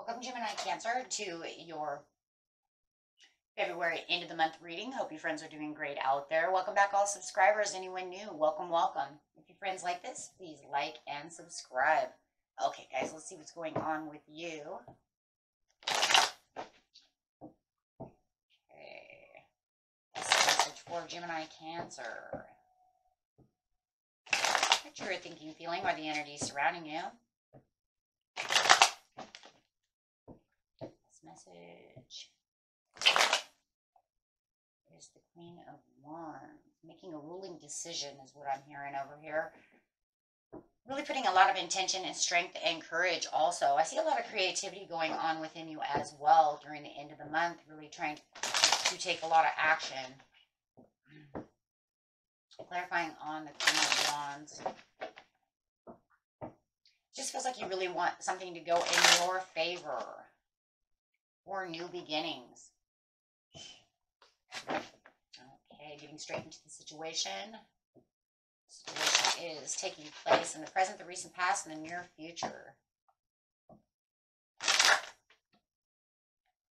Welcome, Gemini Cancer, to your February end of the month reading. Hope your friends are doing great out there. Welcome back, all subscribers. Anyone new, welcome, welcome. If your friends like this, please like and subscribe. Okay, guys, let's see what's going on with you. Okay. That's the message for Gemini Cancer. What you're thinking, feeling, or the energy surrounding you. Message is the Queen of Wands. Making a ruling decision is what I'm hearing over here. Really putting a lot of intention and strength and courage also. I see a lot of creativity going on within you as well during the end of the month. Really trying to take a lot of action. Clarifying on the Queen of Wands. Just feels like you really want something to go in your favor. Or new beginnings. Okay, getting straight into the situation. The situation is taking place in the present, the recent past, and the near future.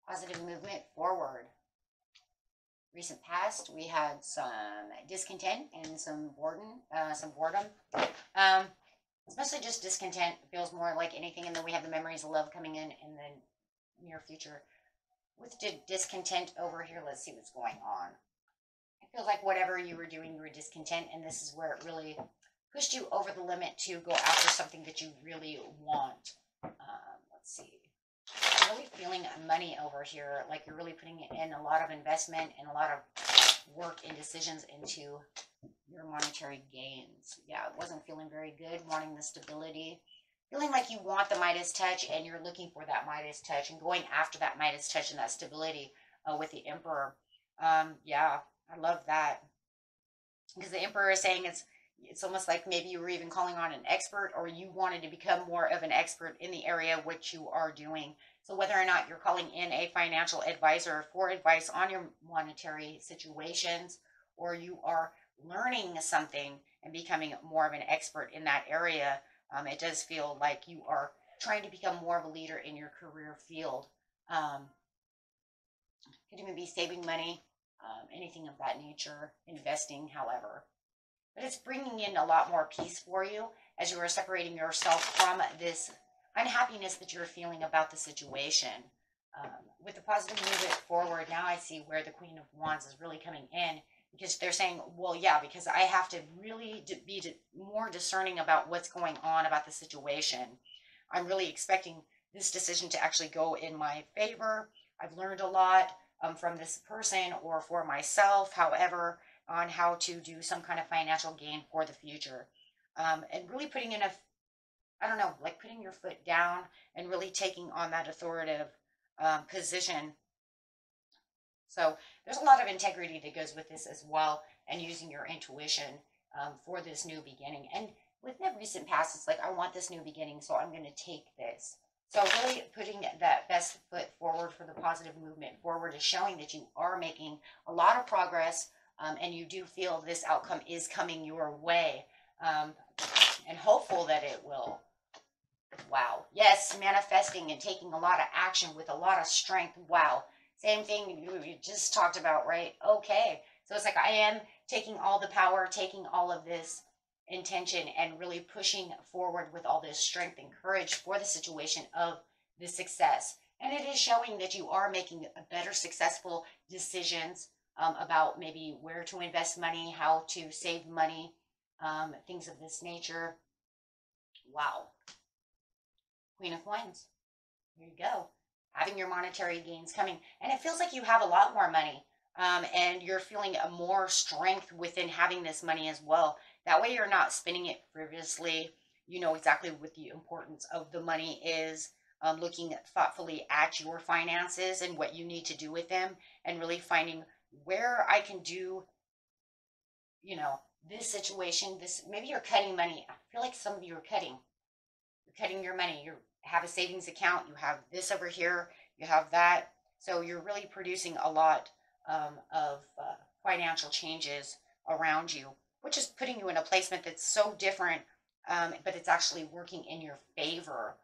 Positive movement forward. Recent past, we had some discontent and some boredom. Especially just discontent. It feels more like anything. And then we have the memories of love coming in the near future. With discontent over here, let's see what's going on. It feels like whatever you were doing, you were discontent, and this is where it really pushed you over the limit to go after something that you really want. Let's see. I'm really feeling money over here, like you're really putting in a lot of investment and a lot of work and decisions into your monetary gains. Yeah, it wasn't feeling very good, wanting the stability. Feeling like you want the Midas touch and you're looking for that Midas touch and going after that Midas touch and that stability with the Emperor. Yeah, I love that. Because the Emperor is saying it's almost like maybe you were even calling on an expert or you wanted to become more of an expert in the area which you are doing. So whether or not you're calling in a financial advisor for advice on your monetary situations or you are learning something and becoming more of an expert in that area, it does feel like you are trying to become more of a leader in your career field. Could even be saving money, anything of that nature, investing, however. But it's bringing in a lot more peace for you as you are separating yourself from this unhappiness that you're feeling about the situation. With the positive movement forward, now I see where the Queen of Wands is really coming in. Because they're saying, well, yeah, because I have to really be more discerning about what's going on about the situation. I'm really expecting this decision to actually go in my favor. I've learned a lot from this person or for myself, however, on how to do some kind of financial gain for the future. And really putting in I don't know, like putting your foot down and really taking on that authoritative position. So there's a lot of integrity that goes with this as well, and using your intuition for this new beginning. And with the recent past, it's like, I want this new beginning, so I'm going to take this. So really putting that best foot forward for the positive movement forward is showing that you are making a lot of progress, and you do feel this outcome is coming your way, and hopeful that it will. Wow. Yes, manifesting and taking a lot of action with a lot of strength. Wow. Same thing you just talked about, right? Okay. So it's like I am taking all the power, taking all of this intention and really pushing forward with all this strength and courage for the situation of the success. And it is showing that you are making a better successful decisions about maybe where to invest money, how to save money, things of this nature. Wow. Queen of Coins. Here you go. Having your monetary gains coming. And it feels like you have a lot more money. And you're feeling a more strength within having this money as well. That way you're not spending it frivolously. You know exactly what the importance of the money is. Looking thoughtfully at your finances and what you need to do with them. And really finding where I can do, you know, this situation. Maybe you're cutting money. I feel like some of you are cutting. You're cutting your money. You have a savings account. You have this over here. You have that. So you're really producing a lot of financial changes around you, which is putting you in a placement that's so different, but it's actually working in your favor.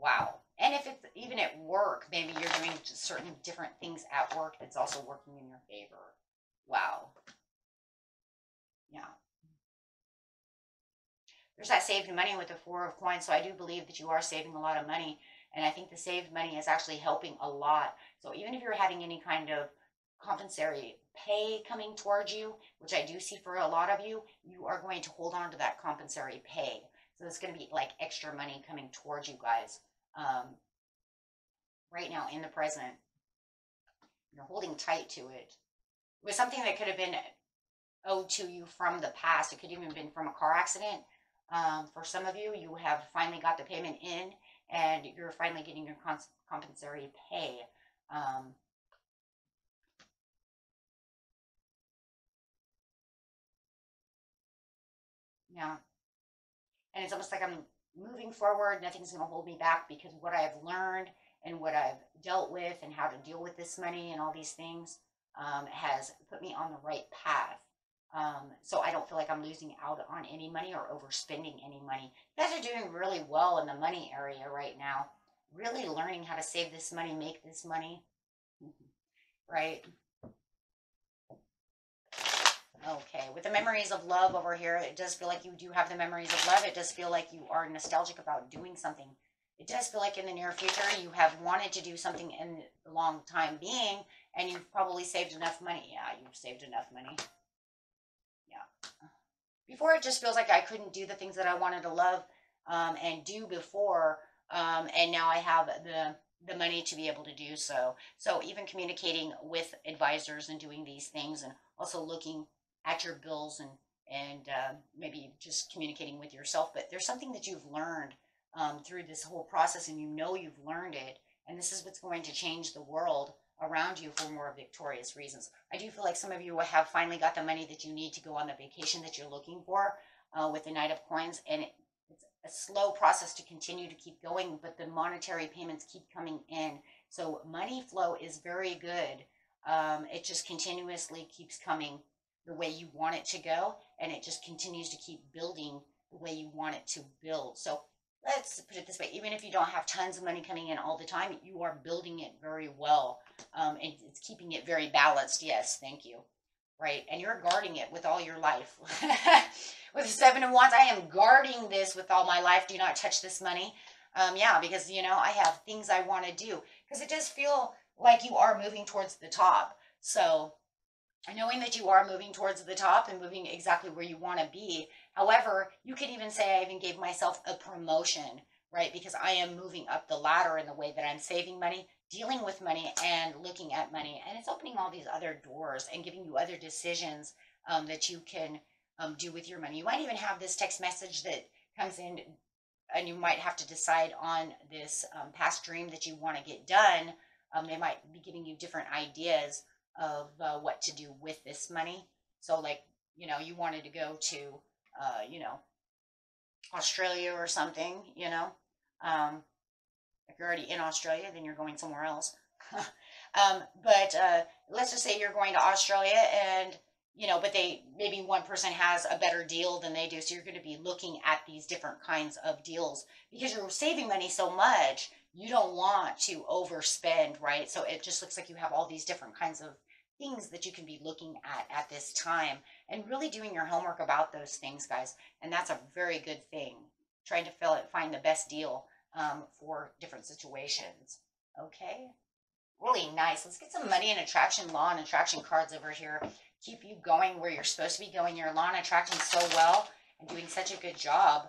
Wow. And if it's even at work, maybe you're doing just certain different things at work that's also working in your favor. Wow. Yeah. There's that saved money with the Four of Coins. So I do believe that you are saving a lot of money. And I think the saved money is actually helping a lot. So even if you're having any kind of compensatory pay coming towards you, which I do see for a lot of you, you are going to hold on to that compensatory pay. So it's going to be like extra money coming towards you guys. Right now in the present, you're holding tight to it. It was something that could have been owed to you from the past. It could even have been from a car accident. For some of you, you have finally got the payment in, and you're finally getting your compensatory pay. Yeah. And it's almost like I'm moving forward. Nothing's going to hold me back because what I've learned and what I've dealt with and how to deal with this money and all these things has put me on the right path. So I don't feel like I'm losing out on any money or overspending any money. You guys are doing really well in the money area right now. Really learning how to save this money, make this money. Right? Okay, with the memories of love over here, it does feel like you do have the memories of love. It does feel like you are nostalgic about doing something. It does feel like in the near future you have wanted to do something in a long time being, and you've probably saved enough money. Yeah, you've saved enough money. Yeah. Before, it just feels like I couldn't do the things that I wanted to love and do before, and now I have the money to be able to do so. So even communicating with advisors and doing these things, and also looking at your bills and maybe just communicating with yourself. But there's something that you've learned through this whole process, and you know you've learned it, and this is what's going to change the world around you for more victorious reasons. I do feel like some of you have finally got the money that you need to go on the vacation that you're looking for with the Knight of Coins, and it's a slow process to continue to keep going, but the monetary payments keep coming in. So money flow is very good. It just continuously keeps coming the way you want it to go, and it just continues to keep building the way you want it to build. So let's put it this way, even if you don't have tons of money coming in all the time, you are building it very well. And it's keeping it very balanced. Yes, thank you. Right, and you're guarding it with all your life. With the Seven of Wands, I am guarding this with all my life. Do not touch this money. Yeah, because, you know, I have things I want to do. Because it does feel like you are moving towards the top. So knowing that you are moving towards the top and moving exactly where you want to be. However, you could even say I even gave myself a promotion, right? Because I am moving up the ladder in the way that I'm saving money, dealing with money, and looking at money. And it's opening all these other doors and giving you other decisions that you can do with your money. You might even have this text message that comes in, and you might have to decide on this past dream that you want to get done. They might be giving you different ideas of what to do with this money. So like, you know, you wanted to go to, you know, Australia or something, you know. If you're already in Australia, then you're going somewhere else. But let's just say you're going to Australia, and, you know, but maybe one person has a better deal than they do. So you're going to be looking at these different kinds of deals because you're saving money so much. You don't want to overspend, right? So it just looks like you have all these different kinds of things that you can be looking at this time, and really doing your homework about those things, guys. And that's a very good thing. Trying to find the best deal for different situations. Okay, really nice. Let's get some money and attraction, law and attraction cards over here. Keep you going where you're supposed to be going. You're law and attracting so well and doing such a good job.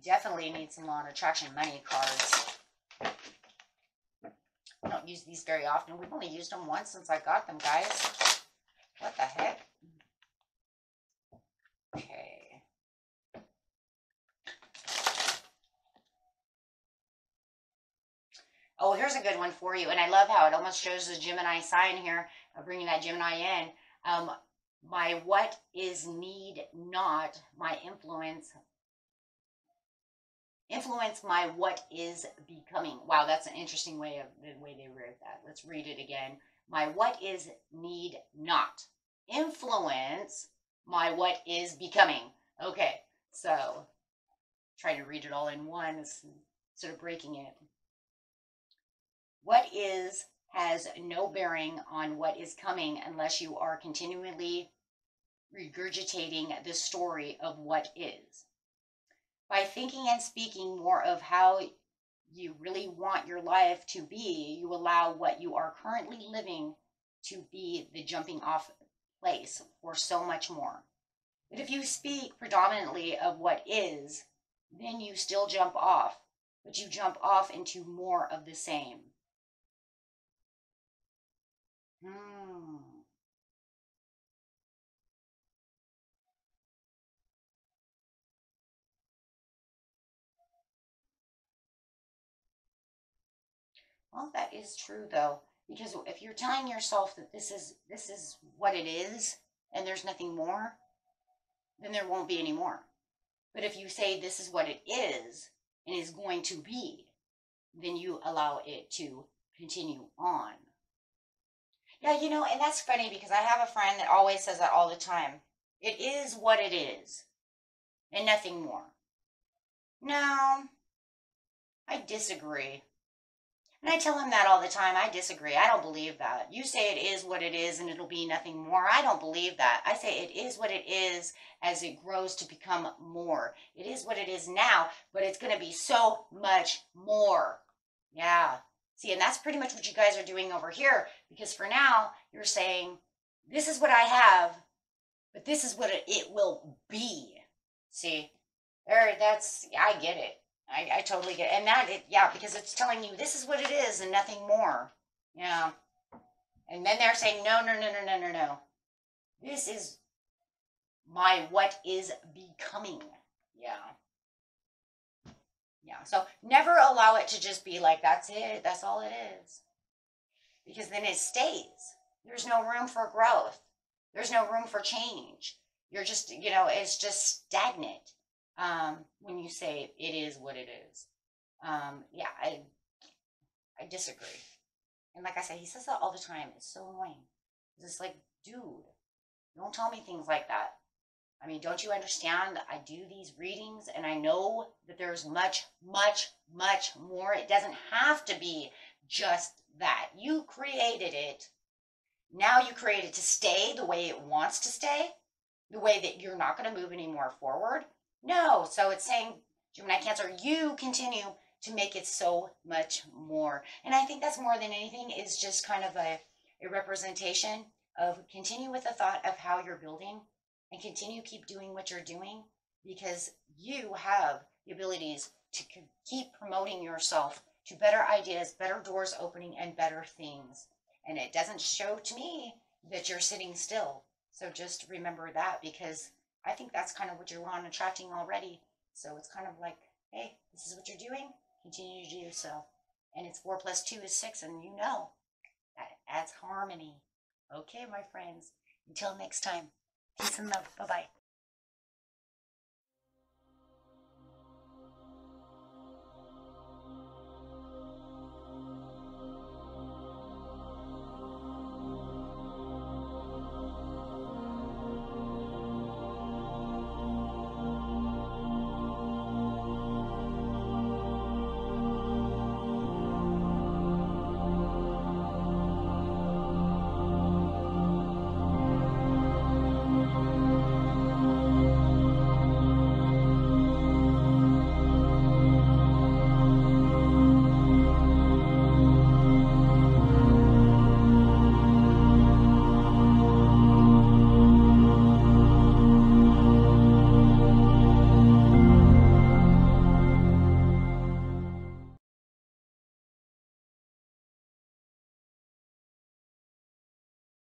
Definitely need some law and attraction money cards. I don't use these very often. We've only used them once since I got them, guys. What the heck? Okay. Oh, here's a good one for you. And I love how it almost shows the Gemini sign here, bringing that Gemini in. My what is need not, my influence my what is becoming. Wow, that's an interesting way of the way they wrote that. Let's read it again. My what is need not influence my what is becoming. Okay, so trying to read it all in one instead of breaking it. What is has no bearing on what is coming unless you are continually regurgitating the story of what is. By thinking and speaking more of how you really want your life to be, you allow what you are currently living to be the jumping off place for so much more. But if you speak predominantly of what is, then you still jump off, but you jump off into more of the same. Well, that is true though, because if you're telling yourself that this is what it is and there's nothing more, then there won't be any more. But if you say this is what it is and is going to be, then you allow it to continue on. Yeah, you know, and that's funny because I have a friend that always says that all the time. It is what it is and nothing more. No, I disagree. And I tell him that all the time. I disagree. I don't believe that. You say it is what it is and it'll be nothing more. I don't believe that. I say it is what it is as it grows to become more. It is what it is now, but it's going to be so much more. Yeah. See, and that's pretty much what you guys are doing over here, because for now, you're saying, this is what I have, but this is what it will be. See, that's, I get it. I totally get it. And yeah, because it's telling you this is what it is and nothing more. Yeah. And then they're saying, no, no, no, no, no, no, no. This is my what is becoming. Yeah. Yeah. So never allow it to just be like, that's it. That's all it is. Because then it stays. There's no room for growth. There's no room for change. You're just, it's just stagnant. When you say it is what it is. Yeah, I disagree. And like I said, he says that all the time. It's so annoying. It's like, dude, don't tell me things like that. I mean, don't you understand that I do these readings and I know that there's much, much, much more. It doesn't have to be just that. You created it. Now you create it to stay the way it wants to stay, the way that you're not going to move any more forward. No, so it's saying, Gemini, Cancer, you continue to make it so much more. And I think that's more than anything is just kind of a representation of continue with the thought of how you're building and continue keep doing what you're doing, because you have the abilities to keep promoting yourself to better ideas, better doors opening, and better things. And it doesn't show to me that you're sitting still. So just remember that, because I think that's kind of what you're on attracting already. So it's kind of like, hey, this is what you're doing. Continue to do so. And it's 4 + 2 is 6, and you know that adds harmony. Okay, my friends. Until next time. Peace and love. Bye-bye.